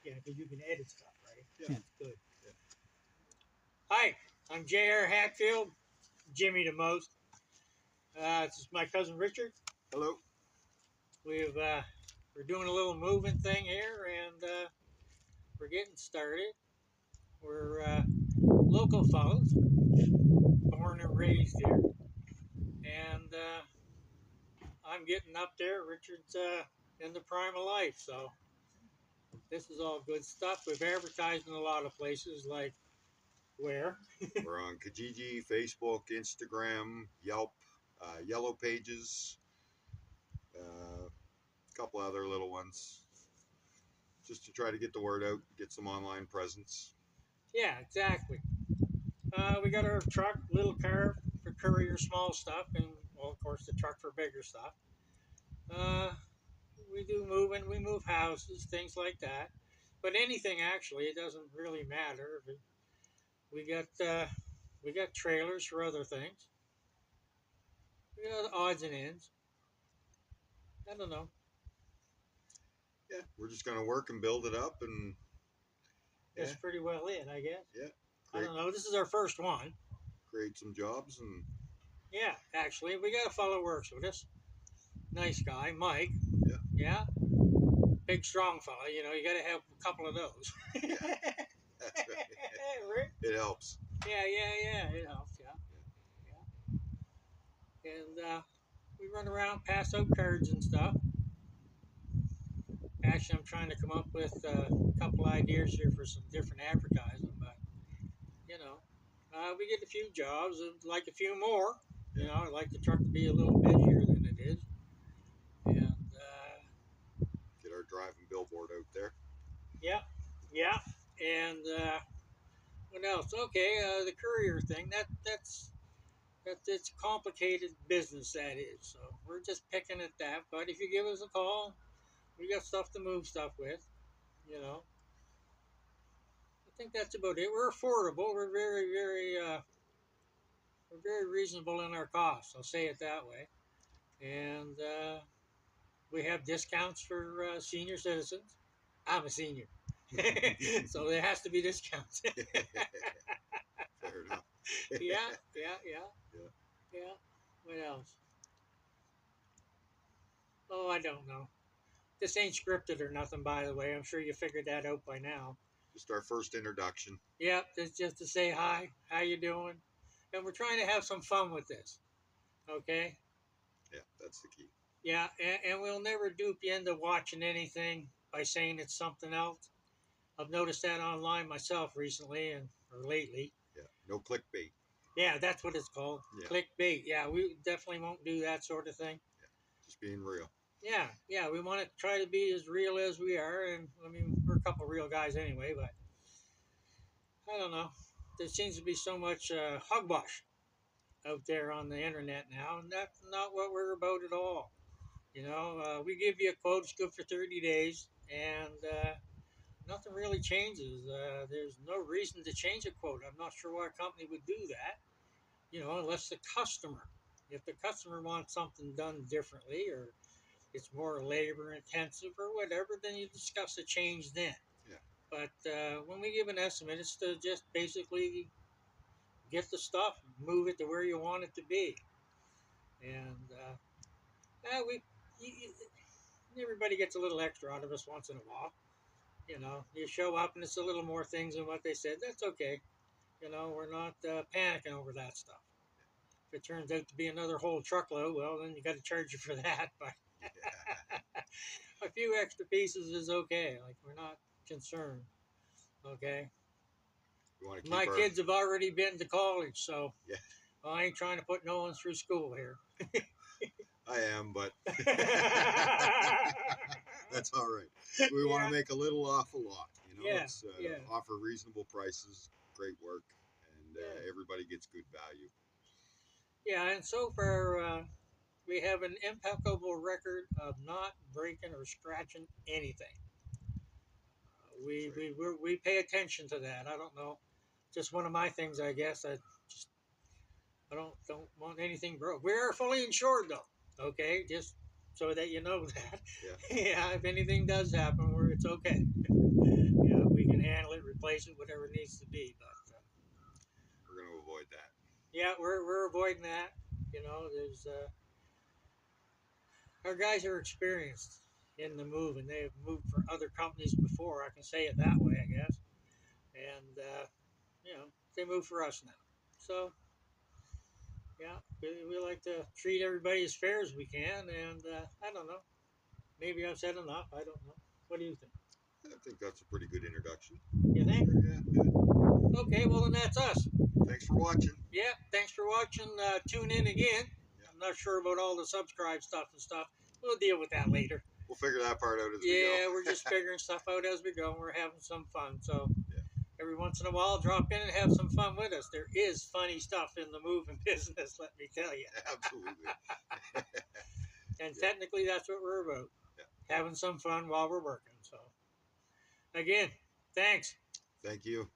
Yeah, because you can edit stuff, right? Yeah. That's good. Yeah. Hi, I'm J.R. Hatfield, Jimmy the most. This is my cousin Richard. Hello. We're doing a little moving thing here, and we're getting started. We're local fellows, born and raised here, and I'm getting up there. Richard's in the prime of life, so this is all good stuff. We've advertised in a lot of places, like where? We're on Kijiji, Facebook, Instagram, Yelp, Yellow Pages, a couple other little ones, just to try to get the word out, get some online presence. Yeah, exactly. We got our truck, little car for courier small stuff, and well, of course, the truck for bigger stuff. Uh, we do moving, we move houses, things like that. But anything actually, it doesn't really matter. We got trailers for other things. We got odds and ends. I don't know. Yeah, we're just gonna work and build it up, and That's pretty well it, I guess. yeah, I don't know. This is our first one. create some jobs, and Yeah, actually, we got a fellow works with us. Nice guy, Mike. Yeah. Yeah. Big, strong fella. You know, you got to have a couple of those. Yeah. That's right. It helps. Yeah. It helps. Yeah. And we run around, pass out cards and stuff. Actually, I'm trying to come up with a couple ideas here for some different advertising, but you know, we get a few jobs. I'd like a few more. You know, I'd like the truck to be a little busier than it is, and Get our driving billboard out there. yeah, and what else? Okay, the courier thing. That's it's complicated business, that is. So we're just picking at that. But if you give us a call, we got stuff to move stuff with. You know, I think that's about it. We're affordable. We're very reasonable in our costs. I'll say it that way. And we have discounts for senior citizens. I'm a senior, so there has to be discounts. Fair enough. Yeah. Yeah. What else? Oh, I don't know. This ain't scripted or nothing, by the way. I'm sure you figured that out by now. Just our first introduction. Yep, it's just to say hi, how you doing? And we're trying to have some fun with this, okay? Yeah, that's the key. Yeah, and we'll never dupe you into watching anything by saying it's something else. I've noticed that online myself recently or lately. Yeah, no clickbait. Yeah, that's what it's called. Yeah. Clickbait. Yeah, we definitely won't do that sort of thing. Yeah, just being real. Yeah, we want to try to be as real as we are, and I mean, we're a couple of real guys anyway, but I don't know. There seems to be so much hogwash out there on the internet now, and that's not what we're about at all. You know, we give you a quote, it's good for 30 days, and nothing really changes. There's no reason to change a quote. I'm not sure why a company would do that, you know, unless the customer, if the customer wants something done differently or it's more labor intensive or whatever, then you discuss a change then. Yeah. But when we give an estimate, it's to just basically get the stuff, move it to where you want it to be, and you, everybody gets a little extra out of us once in a while. You know, you show up and it's a little more things than what they said. That's okay. You know, we're not panicking over that stuff. If it turns out to be another whole truckload, well, then you got to charge you for that. But a few extra pieces is okay. Like, we're not concerned. Okay. My kids have already been to college, so yeah. Well, I ain't trying to put no one through school here. I am, but that's all right. We want to make a little off a lot, you know. It's offer reasonable prices, great work, and everybody gets good value. Yeah, and so far we have an impeccable record of not breaking or scratching anything. We pay attention to that. I don't know, just one of my things, I guess. I don't want anything broke. We are fully insured though. Okay, just so that you know that. Yeah. Yeah, if anything does happen, where it's okay. Yeah, we can handle it, replace it, whatever it needs to be. But We're going to avoid that. yeah, we're avoiding that. You know, there's our guys are experienced in the move, and they've moved for other companies before. I can say it that way, I guess. And you know, they move for us now. So yeah, we like to treat everybody as fair as we can. And I don't know, maybe I've said enough. I don't know. What do you think? I think that's a pretty good introduction. You think? Yeah, good. Okay, well then that's us. Thanks for watching. Yeah, thanks for watching. Tune in again. Yeah. I'm not sure about all the subscribe stuff and stuff. We'll deal with that later. We'll figure that part out as we go. Yeah, we're just figuring stuff out as we go, and we're having some fun. So Yeah. every once in a while, drop in and have some fun with us. There is funny stuff in the moving business, let me tell you. Absolutely. And Yeah. technically, that's what we're about. Yeah. Having some fun while we're working. So again, thanks. Thank you.